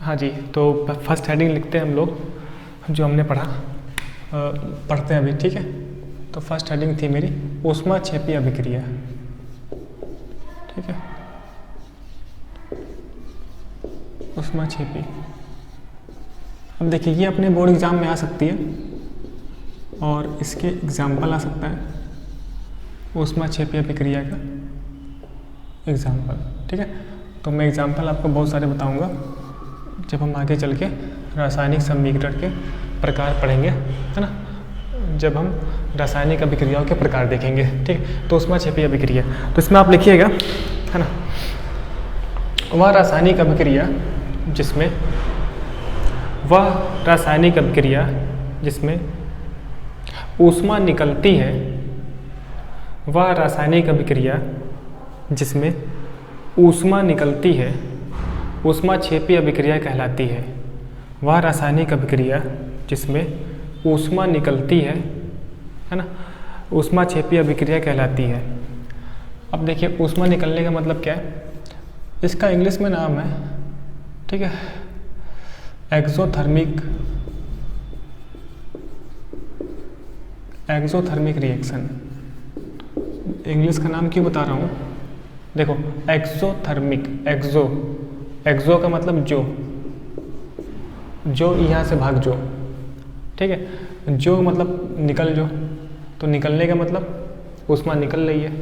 हाँ जी, तो first heading लिखते हैं हम लोग जो हमने पढ़ा, पढ़ते हैं अभी, ठीक है। तो फर्स्ट हेडिंग थी मेरी ऊष्माक्षेपीय अभिक्रिया, ठीक है, ऊष्माक्षेपी। अब देखिए ये अपने बोर्ड एग्जाम में आ सकती है और इसके एग्जाम्पल आ सकता है, ऊष्माक्षेपीय अभिक्रिया का एग्जाम्पल, ठीक है। तो मैं एग्जाम्पल आपको बहुत सारे बताऊंगा जब हम आगे चल के रासायनिक समीकरण के प्रकार पढ़ेंगे, है ना, जब हम रासायनिक अभिक्रियाओं के प्रकार देखेंगे, ठीक है। तो ऊष्माक्षेपीय अभिक्रिया, तो इसमें आप लिखिएगा, है ना, वह रासायनिक अभिक्रिया जिसमें ऊष्मा निकलती है, वह रासायनिक अभिक्रिया जिसमें ऊष्मा निकलती है ऊष्माक्षेपीय अभिक्रिया कहलाती है। वह रासायनिक अभिक्रिया जिसमें ऊष्मा निकलती है ना, ऊष्माक्षेपीय अभिक्रिया कहलाती है। अब देखिए ऊष्मा निकलने का मतलब क्या है, इसका इंग्लिश में नाम है, ठीक है, एक्सोथर्मिक रिएक्शन। इंग्लिश का नाम क्यों बता रहा हूँ, देखो एक्सोथर्मिक, एक्सो का मतलब जो यहाँ से भाग जो, ठीक है, जो मतलब निकल जो, तो निकलने का मतलब ऊष्मा निकल रही है,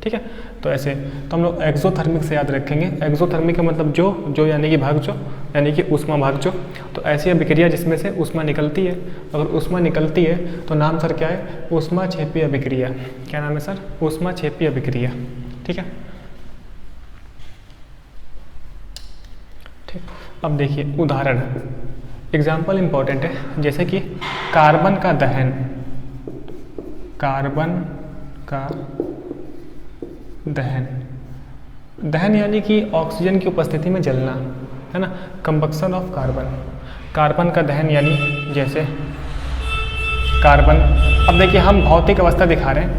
ठीक है। तो ऐसे तो हम लोग एक्सोथर्मिक से याद रखेंगे। एक्सोथर्मिक का मतलब जो यानी कि भाग जो, यानी कि ऊष्मा भाग जो। तो ऐसी अभिक्रिया जिसमें से ऊष्मा निकलती है, अगर ऊष्मा निकलती है तो नाम सर क्या है, ऊष्माक्षेपीय अभिक्रिया। क्या नाम है सर, ऊष्माक्षेपीय अभिक्रिया, ठीक है। ठीक, अब देखिए उदाहरण, एग्जाम्पल इम्पॉर्टेंट है, जैसे कि कार्बन का दहन यानी कि ऑक्सीजन की उपस्थिति में जलना, है ना, कंबक्शन ऑफ कार्बन का दहन, यानी जैसे कार्बन, अब देखिए हम भौतिक अवस्था दिखा रहे हैं,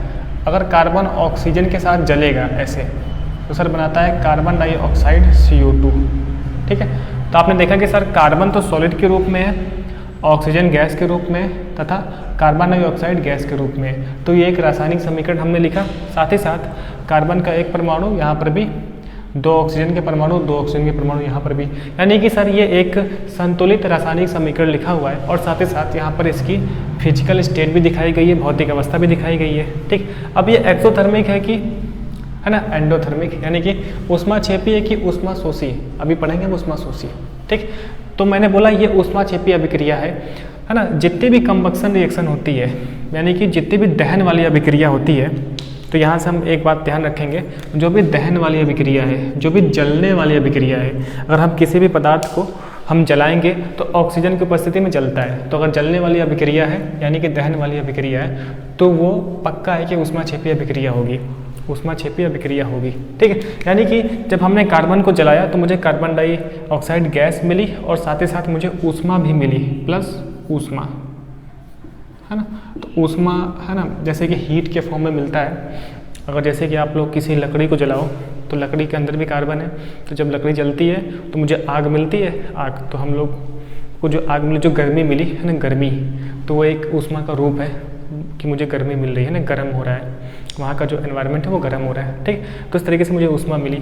अगर कार्बन ऑक्सीजन के साथ जलेगा ऐसे तो सर बनाता है कार्बन डाइऑक्साइड CO2, ठीक है। तो आपने देखा कि सर कार्बन तो सॉलिड के रूप में है, ऑक्सीजन गैस के रूप में तथा कार्बन डाइऑक्साइड गैस के रूप में। तो ये एक रासायनिक समीकरण हमने लिखा। साथ ही साथ कार्बन का एक परमाणु यहाँ पर भी, 2 ऑक्सीजन के परमाणु यहाँ पर भी, यानी कि सर ये एक संतुलित रासायनिक समीकरण लिखा हुआ है और साथ ही साथ यहाँ पर इसकी फिजिकल स्टेट भी दिखाई गई है, भौतिक अवस्था भी दिखाई गई है, ठीक। अब ये एक्सोथर्मिक है कि, है ना, एंडोथर्मिक, यानी कि ऊष्माक्षेपीय की ऊष्माशोषी, अभी पढ़ेंगे ऊष्माशोषी, ठीक। तो मैंने बोला ये ऊष्माक्षेपीय अभिक्रिया है ना। जितनी भी कंबक्शन रिएक्शन होती है, यानी कि जितनी भी दहन वाली अभिक्रिया होती है, तो यहाँ से हम एक बात ध्यान रखेंगे, जो भी दहन वाली अभिक्रिया है, जो भी जलने वाली अभिक्रिया है, अगर हम किसी भी पदार्थ को हम जलाएंगे तो ऑक्सीजन की उपस्थिति में जलता है। तो अगर जलने वाली अभिक्रिया है यानी कि दहन वाली अभिक्रिया है, तो वो पक्का है कि ऊष्माक्षेपीय अभिक्रिया होगी, ऊष्माक्षेपीय अभिक्रिया होगी, ठीक है। यानी कि जब हमने कार्बन को जलाया तो मुझे कार्बन डाइऑक्साइड गैस मिली और साथ ही साथ मुझे ऊष्मा भी मिली, प्लस ऊष्मा, है ना। तो ऊष्मा, है ना, जैसे कि हीट के फॉर्म में मिलता है। अगर जैसे कि आप लोग किसी लकड़ी को जलाओ तो लकड़ी के अंदर भी कार्बन है, तो जब लकड़ी जलती है तो मुझे आग मिलती है, आग, तो हम लोग को जो आग मिली, जो गर्मी मिली है ना, गर्मी, तो वो एक ऊष्मा का रूप है कि मुझे गर्मी मिल रही है ना, गर्म हो रहा है, वहाँ का जो एनवायरनमेंट है वो गर्म हो रहा है, ठीक। तो इस तरीके से मुझे ऊष्मा मिली,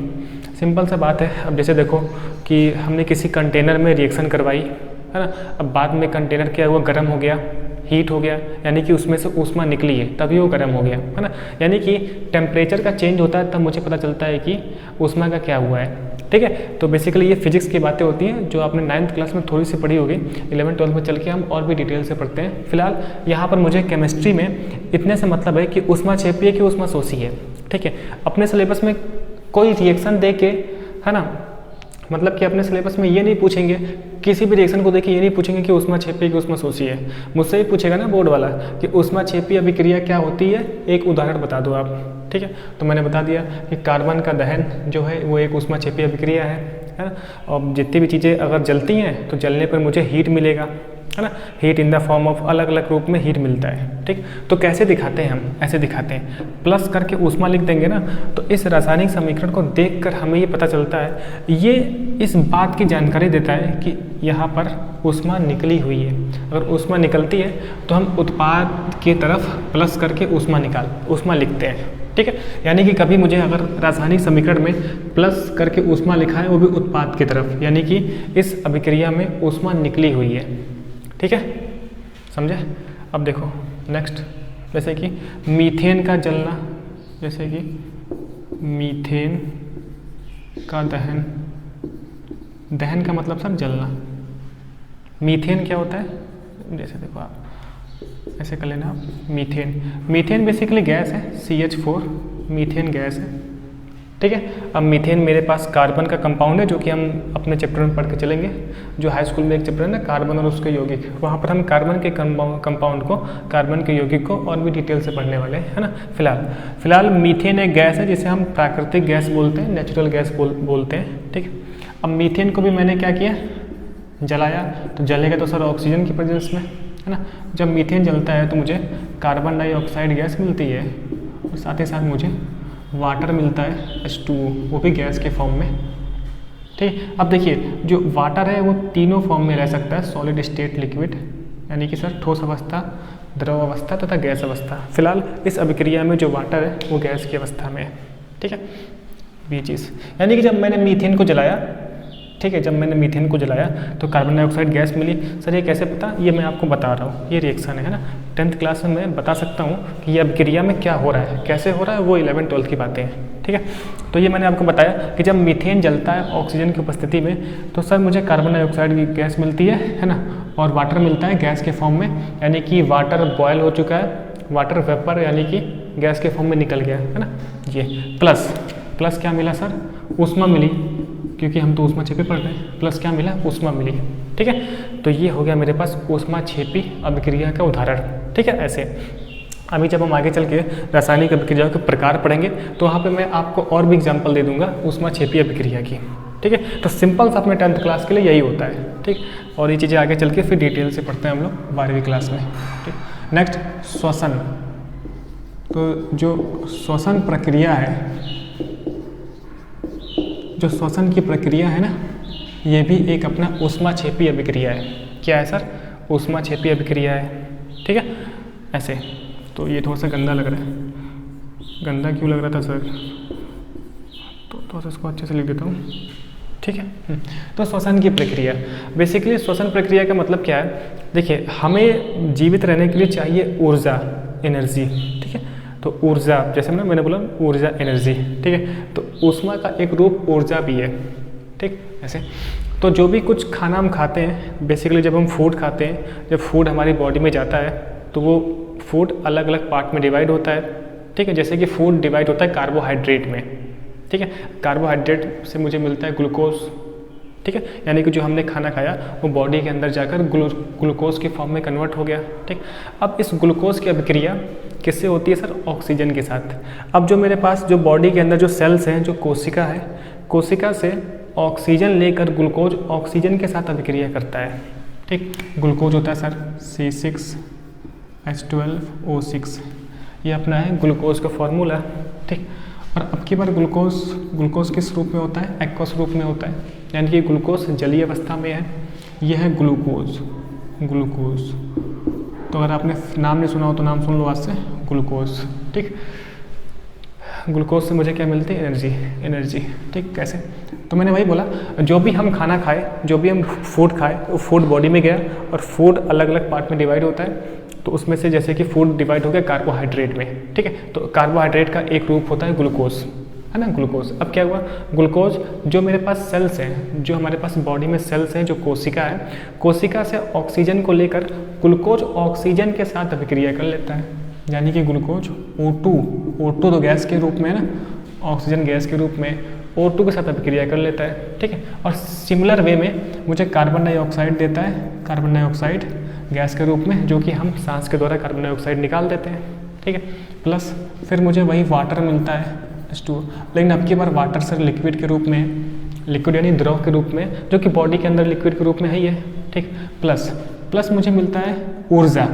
सिंपल सा बात है। अब जैसे देखो कि हमने किसी कंटेनर में रिएक्शन करवाई, है ना, अब बाद में कंटेनर क्या हुआ, गर्म हो गया, हीट हो गया, यानी कि उसमें से ऊष्मा निकली है, तभी वो गर्म हो गया, है ना। यानी कि टेम्परेचर का चेंज होता है तब मुझे पता चलता है कि ऊष्मा का क्या हुआ है, ठीक है। तो बेसिकली ये फिजिक्स की बातें होती हैं जो आपने 9th क्लास में थोड़ी सी पढ़ी होगी, 11th 12th में चल के हम और भी डिटेल से पढ़ते हैं। फिलहाल यहाँ पर मुझे केमिस्ट्री में इतने से मतलब है कि ऊष्माक्षेपीय की ऊष्माशोषी है, ठीक है। अपने सिलेबस में कोई रिएक्शन दे के, है ना, मतलब कि अपने सिलेबस में ये नहीं पूछेंगे, किसी भी रिएक्शन को देखिए ये नहीं पूछेंगे कि ऊष्माक्षेपीय की ऊष्माशोषी है। मुझसे ही पूछेगा ना बोर्ड वाला कि ऊष्माक्षेपीय अभिक्रिया क्या होती है, एक उदाहरण बता दो आप, ठीक है। तो मैंने बता दिया कि कार्बन का दहन जो है वो एक ऊष्माक्षेपी अभिक्रिया है ना। और जितनी भी चीज़ें अगर जलती हैं तो जलने पर मुझे हीट मिलेगा, है ना। Heat in the form of अलग अलग रूप में हीट मिलता है, ठीक। तो कैसे दिखाते हैं हम, ऐसे दिखाते हैं, प्लस करके ऊष्मा लिख देंगे ना। तो इस रासायनिक समीकरण को देखकर हमें ये पता चलता है, ये इस बात की जानकारी देता है कि यहाँ पर ऊष्मा निकली हुई है। अगर ऊष्मा निकलती है तो हम उत्पाद की तरफ प्लस करके ऊष्मा लिखते हैं, ठीक है। यानी कि कभी मुझे अगर रासायनिक समीकरण में प्लस करके ऊष्मा लिखा है वो भी उत्पाद की तरफ, यानी कि इस अभिक्रिया में ऊष्मा निकली हुई है, ठीक है, समझे। अब देखो नेक्स्ट, जैसे कि मीथेन का जलना, जैसे कि मीथेन का दहन, दहन का मतलब सर जलना। मीथेन क्या होता है, जैसे देखो आप ऐसे कर लेना आप, मीथेन बेसिकली गैस है, CH4 मीथेन गैस है, ठीक है। अब मीथेन मेरे पास कार्बन का कंपाउंड है जो कि हम अपने चैप्टर में पढ़ के चलेंगे, जो हाई स्कूल में एक चैप्टर है ना कार्बन और उसके यौगिक, वहाँ पर हम कार्बन के कंपाउंड को, कार्बन के यौगिक को और भी डिटेल से पढ़ने वाले हैं, है ना। फिलहाल मीथेन एक गैस है जिसे हम प्राकृतिक गैस बोलते हैं, नेचुरल गैस बोलते हैं, ठीक है। अब मीथेन को भी मैंने क्या किया, जलाया, तो जलेगा तो सर ऑक्सीजन की प्रेजेंस में, है ना। जब मीथेन जलता है तो मुझे कार्बन डाइऑक्साइड गैस मिलती है और साथ ही साथ मुझे वाटर मिलता है H2O, वो भी गैस के फॉर्म में, ठीक। अब देखिए जो वाटर है वो तीनों फॉर्म में रह सकता है, सॉलिड स्टेट, लिक्विड, यानी कि सर ठोस अवस्था, द्रव अवस्था तथा गैस अवस्था। फिलहाल इस अभिक्रिया में जो वाटर है वो गैस की अवस्था में है, ठीक है। ये चीज़ यानी कि जब मैंने मीथेन को जलाया, ठीक है, जब मैंने मीथेन को जलाया तो कार्बन डाइऑक्साइड गैस मिली। सर ये कैसे पता, ये मैं आपको बता रहा हूँ, ये रिएक्शन है ना। 10th क्लास में मैं बता सकता हूँ कि ये अभिक्रिया में क्या हो रहा है, कैसे हो रहा है, वो 11th-12th की बातें हैं, ठीक है। तो ये मैंने आपको बताया कि जब मीथेन जलता है ऑक्सीजन की उपस्थिति में तो सर मुझे कार्बन डाइऑक्साइड की गैस मिलती है ना, और वाटर मिलता है गैस के फॉर्म में, यानी कि वाटर बॉयल हो चुका है, वाटर वेपर यानी कि गैस के फॉर्म में निकल गया, है ना। ये प्लस क्या मिला सर, ऊष्मा मिली, क्योंकि हम तो ऊष्माक्षेपी पढ़ रहे हैं, प्लस क्या मिला, ऊष्मा मिली, ठीक है। तो ये हो गया मेरे पास ऊष्माक्षेपी अभिक्रिया का उदाहरण, ठीक है। ऐसे अभी जब हम आगे चल के रासायनिक अभिक्रियाओं के प्रकार पढ़ेंगे तो वहाँ पे मैं आपको और भी एग्जांपल दे दूंगा ऊष्माक्षेपी अभिक्रिया की, ठीक है। तो सिंपल सा अपने 10th क्लास के लिए यही होता है, ठीक। और ये चीज़ें आगे चल के फिर डिटेल से पढ़ते हैं हम लोग 12वीं क्लास में, ठीक। नेक्स्ट श्वसन, तो जो श्वसन प्रक्रिया है, जो श्वसन की प्रक्रिया है ना, ये भी एक अपना ऊष्माक्षेपी अभिक्रिया है। क्या है सर, ऊष्माक्षेपी अभिक्रिया है, ठीक है। ऐसे तो ये थोड़ा सा गंदा लग रहा है, गंदा क्यों लग रहा था सर, तो थोड़ा सा इसको अच्छे से लिख देता हूँ, ठीक है। तो श्वसन की प्रक्रिया, बेसिकली श्वसन प्रक्रिया का मतलब क्या है, देखिए हमें जीवित रहने के लिए चाहिए ऊर्जा, एनर्जी, ठीक है। तो ऊर्जा, जैसे मैंने बोला ऊर्जा, एनर्जी, ठीक है। तो ऊष्मा का एक रूप ऊर्जा भी है, ठीक। ऐसे तो जो भी कुछ खाना हम खाते हैं, बेसिकली जब हम फूड खाते हैं, जब फूड हमारी बॉडी में जाता है तो वो फूड अलग अलग पार्ट में डिवाइड होता है, ठीक है। जैसे कि फूड डिवाइड होता है कार्बोहाइड्रेट में, ठीक है। कार्बोहाइड्रेट से मुझे मिलता है ग्लूकोज, ठीक है, यानी कि जो हमने खाना खाया वो बॉडी के अंदर जाकर ग्लूकोज के फॉर्म में कन्वर्ट हो गया, ठीक। अब इस ग्लूकोज की अभिक्रिया किससे होती है सर, ऑक्सीजन के साथ। अब जो मेरे पास जो बॉडी के अंदर जो सेल्स हैं, जो कोशिका है, कोशिका से ऑक्सीजन लेकर ग्लूकोज ऑक्सीजन के साथ अभिक्रिया करता है, ठीक। ग्लूकोज होता है सर C6H12O6, ये अपना है ग्लूकोज का फॉर्मूला, ठीक। और अब की बार ग्लूकोज किस रूप में होता है, एक्वस रूप में होता है, यानी कि ग्लूकोज जलीय अवस्था में है। यह है ग्लूकोज। तो अगर आपने नाम नहीं सुना हो तो नाम सुन लो आज से, ग्लूकोज, ठीक। ग्लूकोज से मुझे क्या मिलती है, एनर्जी, ठीक। कैसे, तो मैंने वही बोला, जो भी हम खाना खाए, जो भी हम फूड खाए, वो फूड बॉडी में गया और फूड अलग अलग पार्ट में डिवाइड होता है। तो उसमें से जैसे कि फूड डिवाइड हो गया कार्बोहाइड्रेट में, ठीक है। तो कार्बोहाइड्रेट का एक रूप होता है ग्लूकोज, है ना, ग्लूकोज। अब क्या हुआ, ग्लूकोज जो मेरे पास सेल्स हैं, जो हमारे पास बॉडी में सेल्स हैं, जो कोशिका है, कोशिका से ऑक्सीजन को लेकर ग्लूकोज ऑक्सीजन के साथ अभिक्रिया कर लेता है, यानी कि ग्लूकोज O2 तो गैस के रूप में है ना, ऑक्सीजन गैस के रूप में O2 के साथ अभिक्रिया कर लेता है, ठीक है। और सिमिलर वे में मुझे कार्बन डाइऑक्साइड देता है, कार्बन डाइऑक्साइड गैस के रूप में, जो कि हम सांस के द्वारा कार्बन डाइऑक्साइड निकाल देते हैं, ठीक है। प्लस फिर मुझे वही वाटर मिलता है H2O, लेकिन अब की बार वाटर सर लिक्विड के रूप में, लिक्विड यानी द्रव के रूप में, जो कि बॉडी के अंदर लिक्विड के रूप में है ही है, ठीक। प्लस मुझे मिलता है ऊर्जा,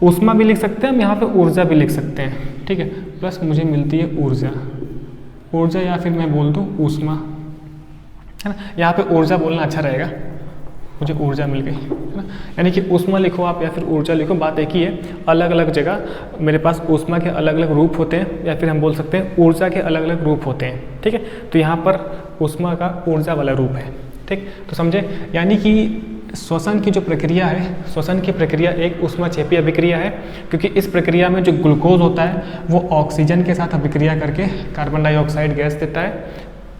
ऊष्मा भी लिख सकते हैं हम यहाँ पे, ऊर्जा भी लिख सकते हैं, ठीक है। प्लस मुझे मिलती है ऊर्जा या फिर मैं बोल दूँ ऊष्मा, है ना। यहाँ पे ऊर्जा बोलना अच्छा रहेगा, मुझे ऊर्जा मिल गई, है ना। यानी कि ऊष्मा लिखो आप या फिर ऊर्जा लिखो, बात एक ही है। अलग अलग जगह मेरे पास ऊष्मा के अलग अलग रूप होते हैं, या फिर हम बोल सकते हैं ऊर्जा के अलग अलग रूप होते हैं, ठीक है। तो यहाँ पर ऊष्मा का ऊर्जा वाला रूप है, ठीक। तो समझे, यानी कि श्वसन की जो प्रक्रिया है, श्वसन की प्रक्रिया एक ऊष्माक्षेपीय अभिक्रिया है, क्योंकि इस प्रक्रिया में जो ग्लूकोज होता है वो ऑक्सीजन के साथ अभिक्रिया करके कार्बन डाइऑक्साइड गैस देता है,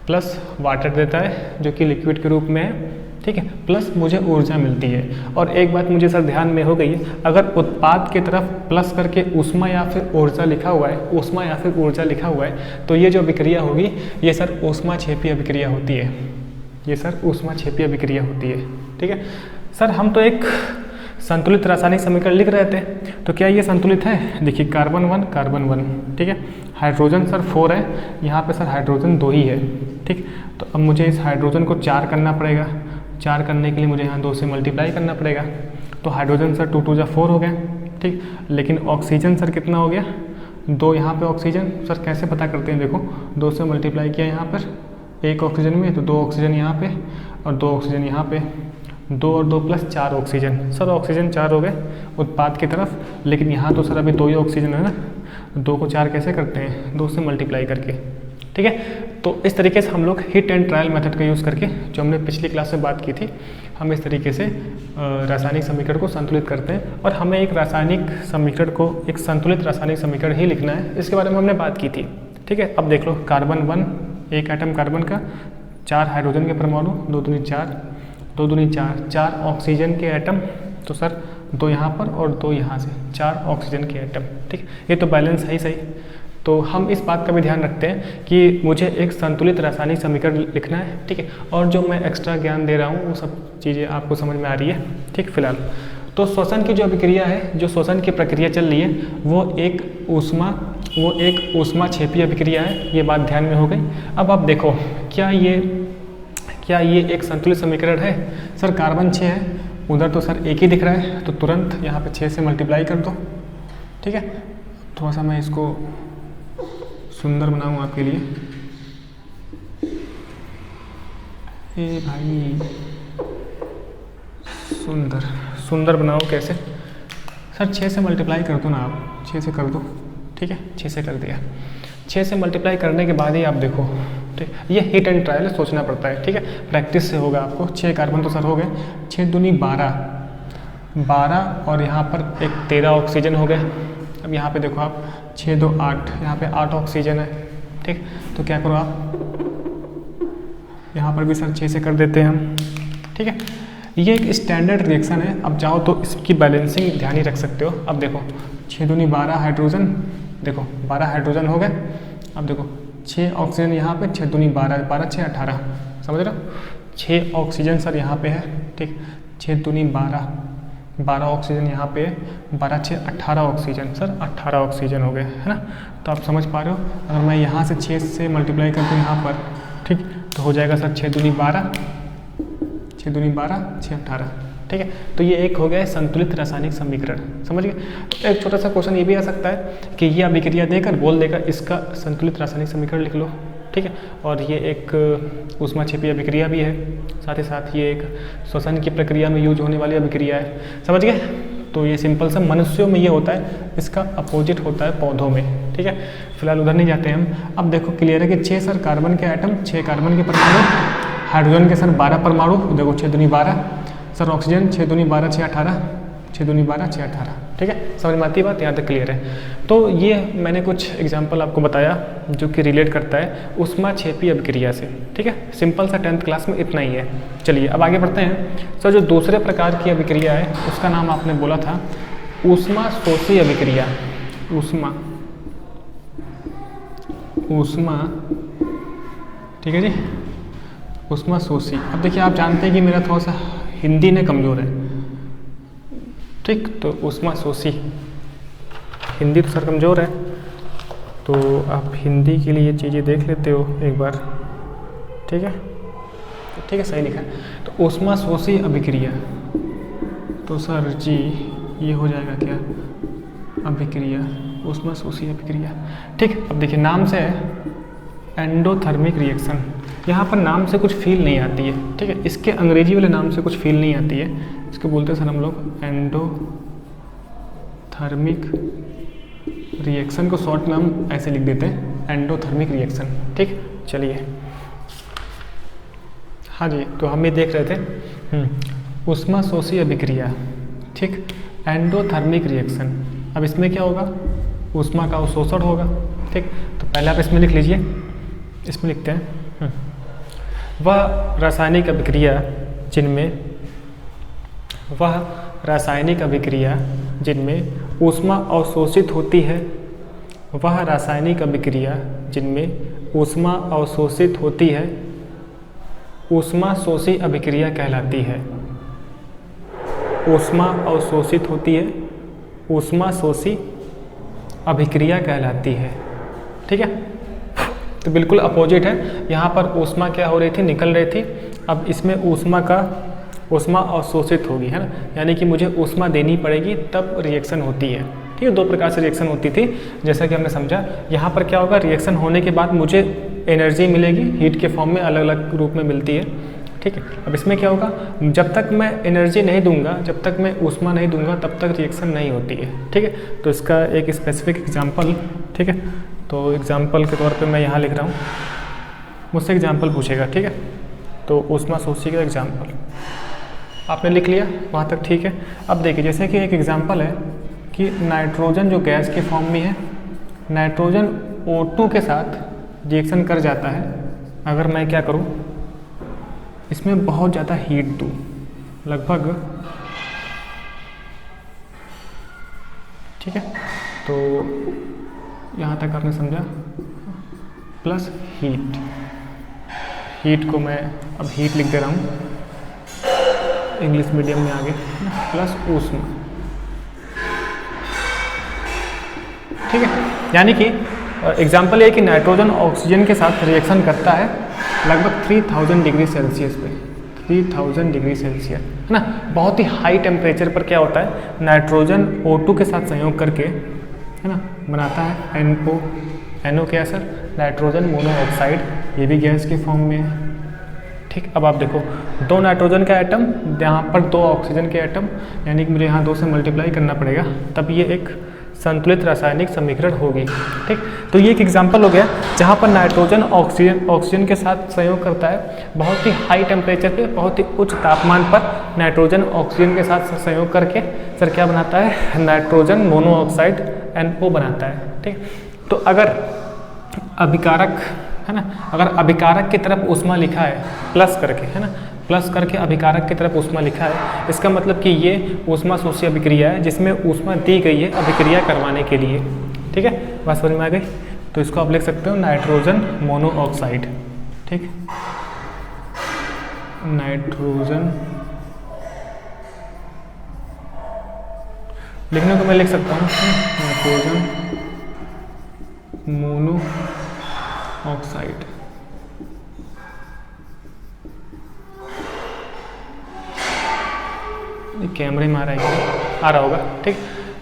प्लस वाटर देता है जो कि लिक्विड के रूप में है, ठीक है। प्लस मुझे ऊर्जा मिलती है। और एक बात मुझे सर ध्यान में हो गई है, अगर उत्पाद की तरफ प्लस करके ऊष्मा या फिर ऊर्जा लिखा हुआ है, ऊष्मा या फिर ऊर्जा लिखा हुआ है, तो ये जो अभिक्रिया होगी ये सर ऊष्माक्षेपीय अभिक्रिया होती है, ये सर ऊष्माक्षेपीय अभिक्रिया होती है, ठीक है। सर हम तो एक संतुलित रासायनिक समीकरण लिख रहे थे, तो क्या ये संतुलित है? देखिए कार्बन 1, ठीक है। हाइड्रोजन सर 4 है, यहाँ पे सर हाइड्रोजन 2 ही है, ठीक। तो अब मुझे इस हाइड्रोजन को 4 करना पड़ेगा, 4 करने के लिए मुझे यहाँ 2 से मल्टीप्लाई करना पड़ेगा, तो हाइड्रोजन सर 2 2 4 हो गया, ठीक। लेकिन ऑक्सीजन सर कितना हो गया? 2 यहाँ पे ऑक्सीजन, सर कैसे पता करते हैं? देखो 2 से मल्टीप्लाई किया यहाँ पर, 1 ऑक्सीजन में, तो 2 ऑक्सीजन यहाँ पे और 2 ऑक्सीजन यहाँ पे, 2 और 2 प्लस 4 ऑक्सीजन। सर ऑक्सीजन 4 हो गए उत्पाद की तरफ, लेकिन यहाँ तो सर अभी 2 ही ऑक्सीजन है ना, 2 को 4 कैसे करते हैं? 2 से मल्टीप्लाई करके, ठीक है। तो इस तरीके से हम लोग हिट एंड ट्रायल मेथड का यूज़ करके, जो हमने पिछली क्लास में बात की थी, हम इस तरीके से रासायनिक समीकरण को संतुलित करते हैं। और हमें एक रासायनिक समीकरण को, एक संतुलित रासायनिक समीकरण ही लिखना है, इसके बारे में हमने बात की थी, ठीक है। अब देख लो, कार्बन 1, एक एटम कार्बन का, 4 हाइड्रोजन के परमाणु, 2 दूनी 4, 2 दूनी 4, 4 ऑक्सीजन के एटम, तो सर 2 यहाँ पर और 2 यहाँ से, 4 ऑक्सीजन के एटम, ठीक। ये तो बैलेंस है ही सही। तो हम इस बात का भी ध्यान रखते हैं कि मुझे एक संतुलित रासायनिक समीकरण लिखना है, ठीक है। और जो मैं एक्स्ट्रा ज्ञान दे रहा हूँ वो सब चीज़ें आपको समझ में आ रही है, ठीक। फिलहाल तो श्वसन की जो अभिक्रिया है, जो श्वसन की प्रक्रिया चल रही है, वो एक ऊष्माक्षेपीय अभिक्रिया है, ये बात ध्यान में हो गई। अब आप देखो, क्या ये एक संतुलित समीकरण है? सर कार्बन 6 है, उधर तो सर 1 ही दिख रहा है, तो तुरंत यहाँ पे 6 से मल्टीप्लाई कर दो, ठीक है। थोड़ा सा मैं इसको सुंदर बनाऊँ आपके लिए, ए भाई सुंदर बनाओ कैसे? सर 6 से मल्टीप्लाई कर दो ना आप, 6 से कर दो, ठीक है। 6 से कर दिया, 6 से मल्टीप्लाई करने के बाद ही आप देखो, ठीक। ये हिट एंड ट्रायल सोचना पड़ता है, ठीक है, प्रैक्टिस से होगा आपको। 6 कार्बन तो सर हो गए, 6 दूनी 12 और यहाँ पर एक 13 ऑक्सीजन हो गए। अब यहाँ पे देखो आप, 6 2 8, यहाँ पे 8 ऑक्सीजन है, ठीक। तो क्या करो आप, यहाँ पर भी सर 6 से कर देते हैं हम, ठीक है। ये एक स्टैंडर्ड रिएक्शन है, अब चाहो तो इसकी बैलेंसिंग ध्यान ही रख सकते हो। अब देखो 6 दूनी 12 हाइड्रोजन, देखो 12 हाइड्रोजन हो गए। अब देखो 6 ऑक्सीजन यहाँ पे, 6 दूनी 12, 12 6 18, समझ रहे हो? 6 ऑक्सीजन सर यहाँ पे है, ठीक। 6 दूनी 12 ऑक्सीजन यहाँ पे, 12 6 18 ऑक्सीजन, सर 18 ऑक्सीजन हो गए, है ना। तो आप समझ पा रहे हो, अगर मैं यहाँ से 6 से मल्टीप्लाई करती हूँ यहाँ पर, ठीक, तो हो जाएगा सर 6 दूनी 12, 6 दूनी 12, 6 18, ठीक है। तो ये एक हो गया है संतुलित रासायनिक समीकरण, समझ गए। तो एक छोटा सा क्वेश्चन ये भी आ सकता है कि ये अभिक्रिया देकर बोल देगा इसका संतुलित रासायनिक समीकरण लिख लो, ठीक है। और ये एक ऊष्माक्षेपीय अभिक्रिया भी है, साथ ही साथ ये एक श्वसन की प्रक्रिया में यूज होने वाली अभिक्रिया है, समझ गए। तो ये सिंपल सा मनुष्यों में ये होता है, इसका अपोजिट होता है पौधों में, ठीक है। फिलहाल उधर नहीं जाते हम। अब देखो क्लियर है कि 6 सर कार्बन के आइटम, 6 कार्बन के परमाणु, हाइड्रोजन के सर 12 परमाणु, देखो 6 दूनी 12, सर ऑक्सीजन 6 दूनी 12 6 18, 6 दूनी 12 6 18, ठीक है। समझ में आती है बात, यहाँ तक क्लियर है। तो ये मैंने कुछ एग्जाम्पल आपको बताया जो कि रिलेट करता है ऊष्माक्षेपीय अभिक्रिया से, ठीक है। सिंपल सा 10th क्लास में इतना ही है। चलिए अब आगे बढ़ते हैं। सर जो दूसरे प्रकार की अभिक्रिया है उसका नाम आपने बोला था ऊष्माशोषी अभिक्रिया, ऊष्मा, ठीक है जी, ऊष्माशोषी। अब देखिए आप जानते हैं कि मेरा थोड़ा सा हिंदी में कमज़ोर है, ठीक। तो ऊष्माशोषी, हिंदी तो सर कमज़ोर है, तो आप हिंदी के लिए ये चीज़ें देख लेते हो एक बार, ठीक है। ठीक है, सही लिखा है। तो ऊष्माशोषी अभिक्रिया, तो सर जी ये हो जाएगा क्या, अभिक्रिया, ऊष्माशोषी अभिक्रिया। ठीक, अब देखिए नाम से है एंडोथर्मिक रिएक्शन, यहाँ पर नाम से कुछ फील नहीं आती है, ठीक है। इसके अंग्रेजी वाले नाम से कुछ फील नहीं आती है, इसको बोलते हैं सर हम लोग एंडोथर्मिक रिएक्शन को शॉर्ट में हम ऐसे लिख देते हैं एंडोथर्मिक रिएक्शन, ठीक। चलिए, हाँ जी, तो हम ये देख रहे थे ऊष्माशोषी अभिक्रिया, ठीक, एंडोथर्मिक रिएक्शन। अब इसमें क्या होगा, ऊष्मा का अवशोषण होगा, ठीक। तो पहले आप इसमें लिख लीजिए, इसमें लिखते हैं वह रासायनिक अभिक्रिया जिनमें ऊष्मा अवशोषित होती है, वह रासायनिक अभिक्रिया जिनमें ऊष्मा अवशोषित होती है ऊष्माशोषी अभिक्रिया कहलाती है। ऊष्मा अवशोषित होती है, ऊष्माशोषी अभिक्रिया कहलाती है, ठीक है। तो बिल्कुल अपोजिट है, यहाँ पर ऊष्मा क्या हो रही थी, निकल रही थी, अब इसमें ऊष्मा अवशोषित होगी, है ना, यानी कि मुझे ऊष्मा देनी पड़ेगी तब रिएक्शन होती है, ठीक है। दो प्रकार से रिएक्शन होती थी, जैसा कि हमने समझा। यहाँ पर क्या होगा, रिएक्शन होने के बाद मुझे एनर्जी मिलेगी, हीट के फॉर्म में अलग अलग रूप में मिलती है, ठीक है। अब इसमें क्या होगा, जब तक मैं एनर्जी नहीं दूंगा, जब तक मैं ऊष्मा नहीं दूंगा, तब तक रिएक्शन नहीं होती है, ठीक है। तो इसका एक स्पेसिफिक एग्जांपल, ठीक है, तो एग्जांपल के तौर पे मैं यहाँ लिख रहा हूँ, मुझसे एग्जांपल पूछेगा, ठीक है। तो ऊष्माशोषी का एग्जांपल आपने लिख लिया, वहाँ तक ठीक है। अब देखिए, जैसे कि एक एग्जांपल है कि नाइट्रोजन जो गैस के फॉर्म में है, नाइट्रोजन O2 के साथ रिएक्शन कर जाता है। अगर मैं क्या करूँ, इसमें बहुत ज़्यादा हीट दूँ, लगभग, ठीक है। तो यहाँ तक आपने समझा, प्लस हीट को मैं अब हीट लिख दे रहा हूँ, इंग्लिश मीडियम में आगे, प्लस ऊष्मा, ठीक है। यानी कि एग्जाम्पल ये कि नाइट्रोजन ऑक्सीजन के साथ रिएक्शन करता है लगभग 3000 डिग्री सेल्सियस पे, 3000 डिग्री सेल्सियस, है ना। बहुत ही हाई टेम्परेचर पर क्या होता है, नाइट्रोजन O2 के साथ संयोग करके, है ना, बनाता है NO क्या है सर, नाइट्रोजन मोनोऑक्साइड, ये भी गैस के फॉर्म में है, ठीक। अब आप देखो, 2 नाइट्रोजन का एटम, यहाँ पर 2 ऑक्सीजन के एटम, यानी कि मुझे यहाँ 2 से मल्टीप्लाई करना पड़ेगा, तब ये एक संतुलित रासायनिक समीकरण होगी, ठीक। तो ये एक एग्जांपल हो गया जहाँ पर नाइट्रोजन ऑक्सीजन के साथ संयोग करता है, बहुत ही हाई टेम्परेचर पे, बहुत ही उच्च तापमान पर नाइट्रोजन ऑक्सीजन के साथ संयोग करके सर क्या बनाता है, नाइट्रोजन मोनोऑक्साइड NO बनाता है, ठीक। तो अगर अभिकारक, है ना, अगर अभिकारक की तरफ ऊष्मा लिखा है प्लस करके, है ना, प्लस करके अभिकारक की तरफ ऊष्मा लिखा है, इसका मतलब कि ये ऊष्माशोषी अभिक्रिया है जिसमें ऊष्मा दी गई है अभिक्रिया करवाने के लिए, ठीक है। बात समझ में आ गई। तो इसको आप लिख सकते हो नाइट्रोजन मोनोऑक्साइड, ठीक, नाइट्रोजन लिखने को मैं लिख सकता हूँ नाइट्रोजन मोनोऑक्साइड, कैमरे में आ रहा होगा, ठीक।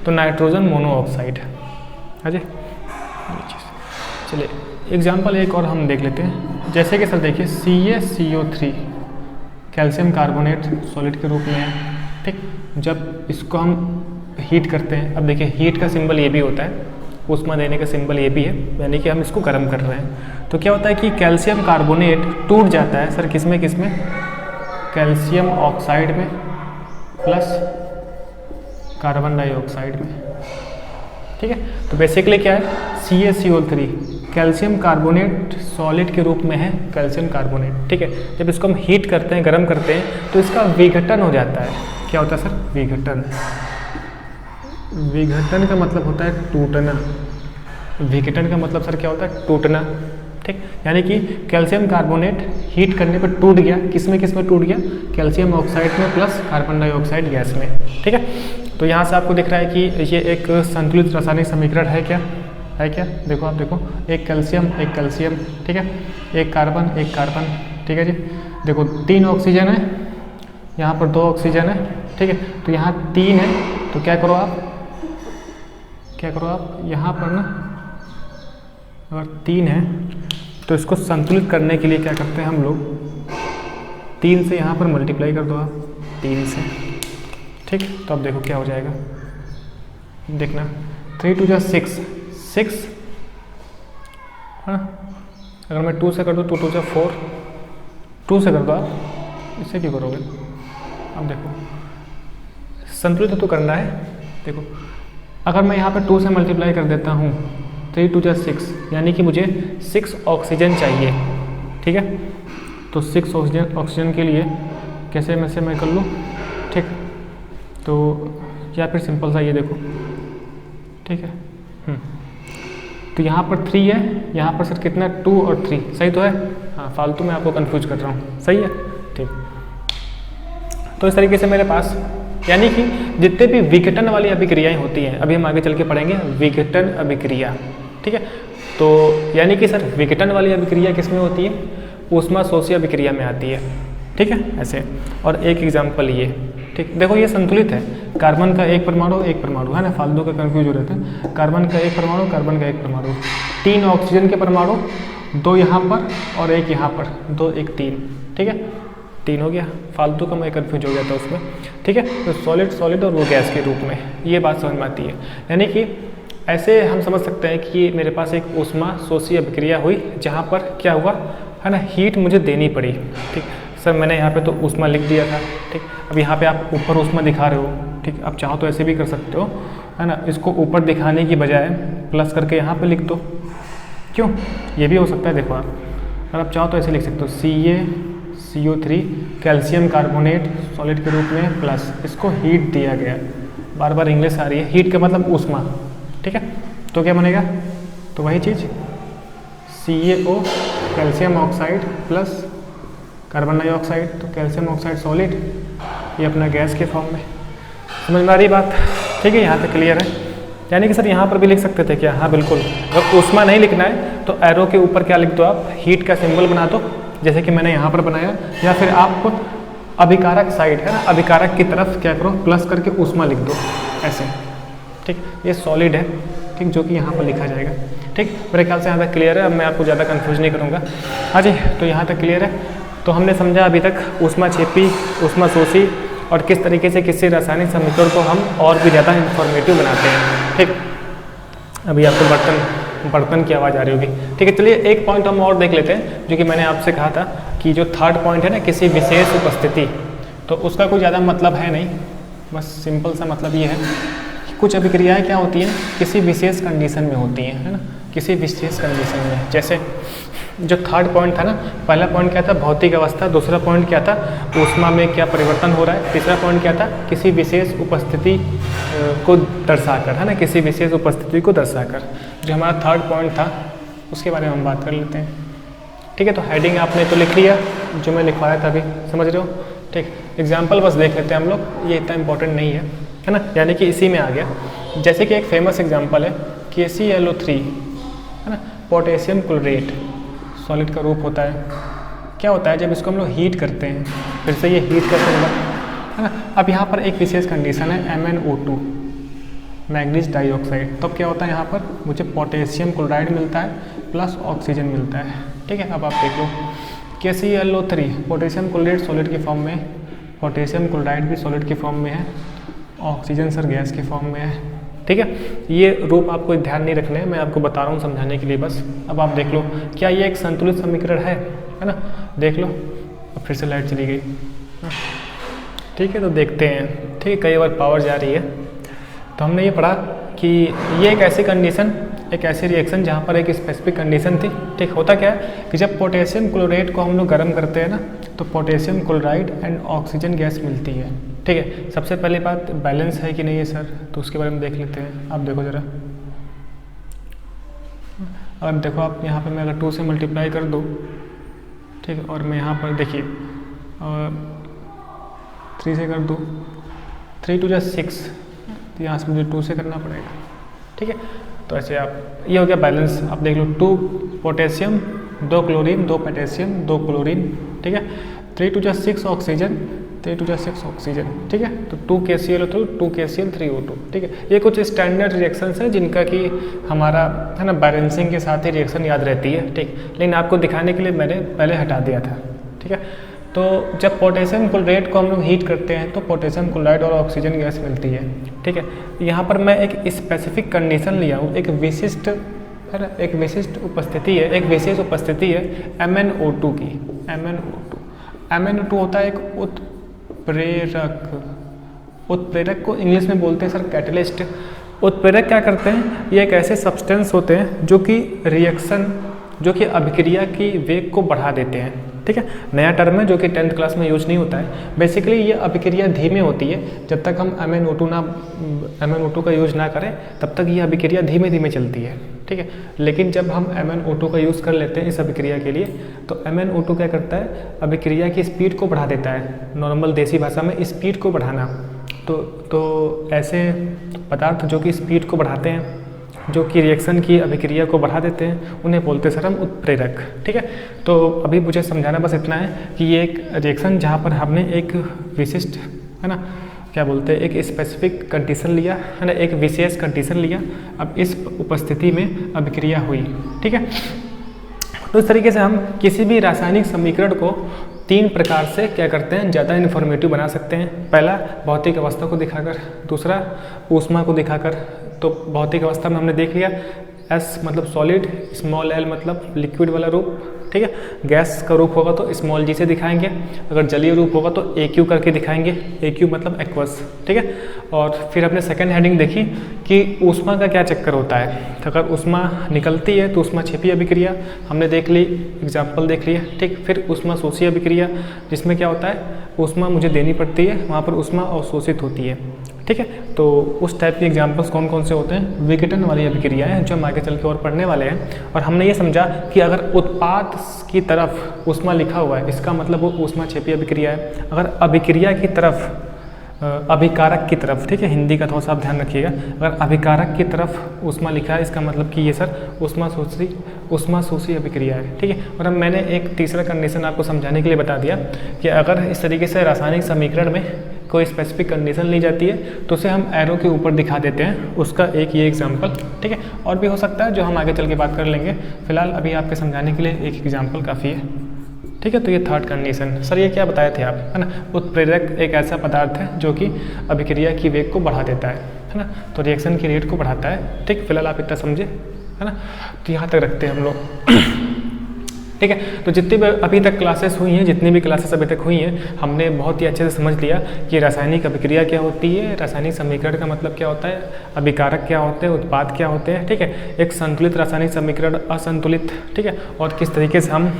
तो नाइट्रोजन मोनोऑक्साइड, हाँ जी। चलिए एग्जांपल एक और हम देख लेते हैं, जैसे कि सर देखिए CaCO3 कैल्शियम कार्बोनेट सॉलिड के रूप में है, ठीक। जब इसको हम हीट करते हैं, अब देखिए हीट का सिंबल ये भी होता है, ऊष्मा देने का सिंबल ये भी है, यानी कि हम इसको गर्म कर रहे हैं। तो क्या होता है कि कैल्शियम कार्बोनेट टूट जाता है सर, किसमें कैल्शियम ऑक्साइड में प्लस कार्बन डाइऑक्साइड में, ठीक है। तो बेसिकली क्या है, CaCO3 कैल्शियम कार्बोनेट सॉलिड के रूप में है, कैल्शियम कार्बोनेट, ठीक है। जब इसको हम हीट करते हैं, गर्म करते हैं, तो इसका विघटन हो जाता है। क्या होता है सर, विघटन। विघटन का मतलब होता है टूटना, विघटन का मतलब सर क्या होता है, टूटना, ठीक। यानी कि कैल्शियम कार्बोनेट हीट करने पर टूट गया, किसमें टूट गया, कैल्शियम ऑक्साइड में प्लस कार्बन डाइऑक्साइड गैस में, ठीक है। तो यहाँ से आपको दिख रहा है कि ये एक संतुलित रासायनिक समीकरण है क्या, है क्या? देखो आप देखो, एक कैल्शियम ठीक है, एक कार्बन, ठीक है जी। देखो 3 ऑक्सीजन है, यहाँ पर 2 ऑक्सीजन है, ठीक है। तो यहाँ 3 है, तो क्या करो आप यहाँ पर ना अगर 3 है तो इसको संतुलित करने के लिए क्या करते हैं हम लोग, 3 से यहाँ पर मल्टीप्लाई कर दो आप 3 से, ठीक। तो अब देखो क्या हो जाएगा, देखना 3 2 जा 6 है ना। अगर मैं 2 से कर दूँ तो 2 जा 4, 2 से कर दो आप, इससे क्यों करोगे? अब देखो संतुलित तो करना है। देखो अगर मैं यहाँ पे 2 से मल्टीप्लाई कर देता हूँ, 3 2 जा 6, यानी कि मुझे 6 ऑक्सीजन चाहिए, ठीक है। तो 6 ऑक्सीजन के लिए कैसे में से मैं कर लूँ, ठीक। तो या फिर सिंपल सा ये देखो, ठीक है। तो यहाँ पर 3 है, यहाँ पर सर कितना 2 और 3, सही तो है? हाँ, फालतू में आपको कंफ्यूज कर रहा हूँ, सही है, ठीक। तो इस तरीके से मेरे पास, यानी कि जितने भी विघटन वाली अभिक्रियाएं होती हैं, अभी हम आगे चल के पढ़ेंगे विघटन अभिक्रिया, ठीक है। तो यानी कि सर विघटन वाली अभिक्रिया किस में होती है? ऊष्मा शोषी अभिक्रिया में आती है, ठीक है, ऐसे। और एक एग्जाम्पल ये, ठीक। देखो ये संतुलित है, कार्बन का एक परमाणु है ना, फालतू का कंफ्यूज हो रहता है। कार्बन का एक परमाणु, 3 ऑक्सीजन के परमाणु, 2 यहाँ पर और 1 यहाँ पर, 2 1 3, ठीक है, 3 हो गया। फालतू का मैं कंफ्यूज हो गया था उसमें, ठीक है। तो सॉलिड और वो गैस के रूप में, ये बात समझ में आती है। यानी कि ऐसे हम समझ सकते हैं कि मेरे पास एक ऊष्मा शोषी अभिक्रिया हुई, जहाँ पर क्या हुआ है ना, हीट मुझे देनी पड़ी, ठीक। सर मैंने यहाँ पे तो ऊष्मा लिख दिया था, ठीक। अब यहाँ पे आप ऊपर ऊष्मा दिखा रहे हो, ठीक। अब चाहो तो ऐसे भी कर सकते हो, है ना, इसको ऊपर दिखाने की बजाय प्लस करके यहाँ पे लिख दो, क्यों? ये भी हो सकता है। देखो अगर आप चाहो तो ऐसे लिख सकते हो, CaCO3 कैल्शियम कार्बोनेट सॉलिड के रूप में प्लस, इसको हीट दिया गया, बार बार इंग्लिश आ रही है, हीट का मतलब ऊष्मा, ठीक है। तो क्या बनेगा? तो वही चीज़ CaO calcium oxide plus carbon dioxide, तो कैल्शियम ऑक्साइड सॉलिड, ये अपना गैस के फॉर्म में। समझ में आ रही बात? ठीक है, यहाँ तक क्लियर है। यानी कि सर यहाँ पर भी लिख सकते थे क्या? हाँ बिल्कुल। अगर ऊष्मा नहीं लिखना है तो एरो के ऊपर क्या लिख दो आप, हीट का सिंबल बना दो, जैसे कि मैंने यहाँ पर बनाया, या फिर आप अभिकारक साइड है ना, अभिकारक की तरफ क्या करो, प्लस करके ऊष्मा लिख दो ऐसे, ठीक। ये सॉलिड है, ठीक, जो कि यहाँ पर लिखा जाएगा, ठीक। मेरे ख्याल से यहाँ तक क्लियर है, अब मैं आपको ज़्यादा कंफ्यूज नहीं करूँगा। हाँ जी, तो यहाँ तक क्लियर है। तो हमने समझा अभी तक ऊष्मा छेपी, ऊष्मा शोषी, और किस तरीके से किसी रासायनिक समीकरण को हम और भी ज़्यादा इंफॉर्मेटिव बनाते हैं, ठीक। अभी आपको बर्तन की आवाज़ आ रही होगी, ठीक है। चलिए एक पॉइंट हम और देख लेते हैं, जो कि मैंने आपसे कहा था कि जो थर्ड पॉइंट है ना, किसी विशेष उपस्थिति, तो उसका कोई ज़्यादा मतलब है नहीं, बस सिंपल सा मतलब ये है कि कुछ अभिक्रियाएँ क्या होती हैं, किसी विशेष कंडीशन में होती हैं, है ना, किसी विशेष कंडीशन में। जैसे जो थर्ड पॉइंट था ना, पहला पॉइंट क्या था, भौतिक अवस्था, दूसरा पॉइंट क्या था, ऊष्मा में क्या परिवर्तन हो रहा है, तीसरा पॉइंट क्या था, किसी विशेष उपस्थिति को दर्शाकर, है ना, किसी विशेष उपस्थिति को दर्शाकर। जो हमारा थर्ड पॉइंट था उसके बारे में हम बात कर लेते हैं, ठीक है। तो हेडिंग आपने तो लिख लिया, जो मैं लिखवाया था अभी, समझ रहे हो, ठीक। एग्जाम्पल बस देख लेते हैं हम लोग, ये इतना इंपॉर्टेंट नहीं है ना, यानी कि इसी में आ गया। जैसे कि एक फेमस एग्जाम्पल है KClO3, है ना, पोटेशियम क्लोरेट सॉलिड का रूप होता है। क्या होता है जब इसको हम लोग हीट करते हैं, फिर से ये हीट का सिंबल, है ना। अब यहाँ पर एक विशेष कंडीशन है MnO2 मैग्नीज डाइऑक्साइड, तब क्या होता है, यहाँ पर मुझे पोटेशियम क्लोराइड मिलता है प्लस ऑक्सीजन मिलता है, ठीक है। अब आप देख लो KClO3 पोटेशियम क्लोराइड सॉलिड के फॉर्म में, पोटेशियम क्लोराइड भी सॉलिड के फॉर्म में है, ऑक्सीजन सर गैस के फॉर्म में है, ठीक है। ये रूप आपको ध्यान नहीं रखने हैं, मैं आपको बता रहा हूँ समझाने के लिए बस। अब आप देख लो, क्या ये एक संतुलित समीकरण है ना, देख लो। अब फिर से लाइट चली गई, ठीक है। तो देखते हैं, ठीक है, कई बार पावर जा रही है। तो हमने ये पढ़ा कि ये एक ऐसी कंडीशन, एक ऐसी रिएक्शन जहाँ पर एक स्पेसिफिक कंडीशन थी, ठीक। होता क्या है कि जब पोटेशियम क्लोराइड को हम लोग गर्म करते हैं ना, तो potassium chloride and oxygen gas मिलती है, ठीक है। सबसे पहली बात, बैलेंस है कि नहीं है सर, तो उसके बारे में देख लेते हैं। आप देखो ज़रा, अब देखो आप यहाँ पर मैं अगर 2 से मल्टीप्लाई कर दूँ, ठीक है, और मैं यहाँ पर देखिए 3 से कर दूँ, 3 2 जा 6, तो यहाँ से मुझे 2 से करना पड़ेगा, ठीक है। तो ऐसे आप ये हो गया बैलेंस। आप देख लो 2 पोटेशियम 2 क्लोरीन 2 पोटेशियम 2 क्लोरीन, ठीक है। 3 × 6 ऑक्सीजन 3 × 6 ऑक्सीजन, ठीक है। तो 2 KCl तो 2 KCl 3O2, ठीक है। ये कुछ स्टैंडर्ड रिएक्शंस हैं जिनका कि हमारा है ना बैलेंसिंग के साथ ही रिएक्शन याद रहती है, ठीक। लेकिन आपको दिखाने के लिए मैंने पहले हटा दिया था, ठीक है। तो जब पोटेशियम क्लोराइड को हम लोग हीट करते हैं तो पोटेशियम क्लोराइड और ऑक्सीजन गैस मिलती है, ठीक है। यहाँ पर मैं एक स्पेसिफिक कंडीशन लिया हूँ, एक विशिष्ट है ना, एक विशिष्ट उपस्थिति है, एक विशेष उपस्थिति है MnO2 की। MnO2 होता है एक उत्प्रेरक को इंग्लिश में बोलते हैं सर कैटलिस्ट। उत्प्रेरक क्या करते हैं, ये एक ऐसे सब्सटेंस होते हैं जो कि रिएक्शन जो कि अभिक्रिया की वेग को बढ़ा देते हैं, ठीक है। नया टर्म है जो कि 10th क्लास में यूज नहीं होता है। बेसिकली ये अभिक्रिया धीमे होती है, जब तक हम MnO2 का यूज ना करें तब तक ये अभिक्रिया धीमे धीमे चलती है, ठीक है। लेकिन जब हम MnO2 का यूज़ कर लेते हैं इस अभिक्रिया के लिए तो MnO2 क्या करता है, अभिक्रिया की स्पीड को बढ़ा देता है। नॉर्मल देसी भाषा में स्पीड को बढ़ाना, तो ऐसे पदार्थ जो कि स्पीड को बढ़ाते हैं, जो कि रिएक्शन की अभिक्रिया को बढ़ा देते हैं, उन्हें बोलते हैं सर हम उत्प्रेरक, ठीक है। तो अभी मुझे समझाना बस इतना है कि ये एक रिएक्शन जहाँ पर हमने एक विशिष्ट है ना क्या बोलते हैं एक स्पेसिफिक कंडीशन लिया है ना, एक विशेष कंडीशन लिया, अब इस उपस्थिति में अभिक्रिया हुई, ठीक है। तो इस तरीके से हम किसी भी रासायनिक समीकरण को 3 प्रकार से क्या करते हैं, ज़्यादा इन्फॉर्मेटिव बना सकते हैं। पहला भौतिक अवस्था को दिखाकर, दूसरा ऊष्मा को दिखाकर। तो भौतिक अवस्था में हमने देख लिया S मतलब सॉलिड, स्मॉल l मतलब लिक्विड वाला रूप, ठीक है। गैस का रूप होगा तो स्मॉल g से दिखाएंगे, अगर जलीय रूप होगा तो AQ करके दिखाएंगे, AQ मतलब एक्वस, ठीक है। और फिर अपने सेकंड हेडिंग देखी कि ऊष्मा का क्या चक्कर होता है। तो अगर ऊष्मा निकलती है तो ऊष्मा छिपी अभिक्रिया हमने देख ली, एग्जाम्पल देख लिया, ठीक। फिर ऊष्मा शोषी अभिक्रिया जिसमें क्या होता है, ऊष्मा मुझे देनी पड़ती है, वहाँ पर ऊष्मा अवशोषित होती है, ठीक है। तो उस टाइप के एग्जाम्पल्स कौन कौन से होते हैं, विघटन वाली अभिक्रियाएं जो हम आगे चल के और पढ़ने वाले हैं। और हमने ये समझा कि अगर उत्पाद की तरफ ऊष्मा लिखा हुआ है इसका मतलब वो ऊष्मा क्षेपी अभिक्रिया है। अगर अभिक्रिया की तरफ अभिकारक की तरफ, ठीक है, हिंदी का थोड़ा सा आप ध्यान रखिएगा, अगर अभिकारक की तरफ ऊष्मा लिखा है इसका मतलब कि ये सर ऊष्मा शोषी अभिक्रिया है, ठीक है। और अब मैंने एक तीसरा कंडीशन आपको समझाने के लिए बता दिया कि अगर इस तरीके से रासायनिक समीकरण में कोई स्पेसिफिक कंडीशन ली जाती है तो उसे हम एरो के ऊपर दिखा देते हैं, उसका एक ये एग्जाम्पल, ठीक है। और भी हो सकता है जो हम आगे चल के बात कर लेंगे, फिलहाल अभी आपके समझाने के लिए एक एग्जाम्पल काफ़ी है, ठीक है। तो ये थर्ड कंडीशन। सर ये क्या बताए थे आप, है ना, उत्प्रेरक एक ऐसा पदार्थ है जो कि अभिक्रिया की वेग को बढ़ा देता है ना, तो रिएक्शन की रेट को बढ़ाता है, ठीक। फिलहाल आप इतना समझे, है ना। तो यहाँ तक रखते हैं हम लोग, ठीक है। तो जितनी भी अभी तक क्लासेस हुई हैं, जितनी भी क्लासेस अभी तक हुई हैं, हमने बहुत ही अच्छे से समझ लिया कि रासायनिक अभिक्रिया क्या होती है, रासायनिक समीकरण का मतलब क्या होता है, अभिकारक क्या होते हैं, उत्पाद क्या होते हैं, ठीक है। एक संतुलित रासायनिक समीकरण, असंतुलित, ठीक है। और किस तरीके से हम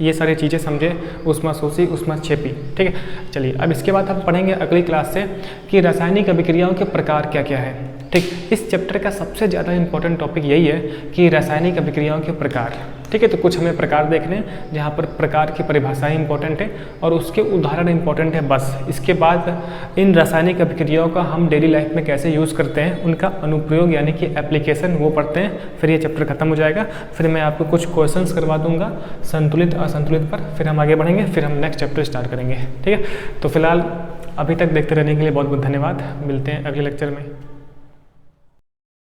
ये सारी चीज़ें समझे, ऊष्मा शोषी ऊष्मा क्षेपी, ठीक है। चलिए अब इसके बाद हम पढ़ेंगे अगली क्लास से कि रासायनिक अभिक्रियाओं के प्रकार क्या क्या है, ठीक। इस चैप्टर का सबसे ज़्यादा इंपॉर्टेंट टॉपिक यही है कि रासायनिक अभिक्रियाओं के प्रकार, ठीक है। तो कुछ हमें प्रकार देखने हैं जहाँ पर प्रकार की परिभाषाएं इंपॉर्टेंट है और उसके उदाहरण इंपॉर्टेंट है, बस। इसके बाद इन रासायनिक अभिक्रियाओं का हम डेली लाइफ में कैसे यूज़ करते हैं, उनका अनुप्रयोग यानी कि एप्लीकेशन वो पढ़ते हैं, फिर ये चैप्टर खत्म हो जाएगा। फिर मैं आपको कुछ क्वेश्चंस करवा दूंगा संतुलित असंतुलित पर, फिर हम आगे बढ़ेंगे, फिर हम नेक्स्ट चैप्टर स्टार्ट करेंगे, ठीक है। तो फिलहाल अभी तक देखते रहने के लिए बहुत बहुत धन्यवाद, मिलते हैं अगले लेक्चर में।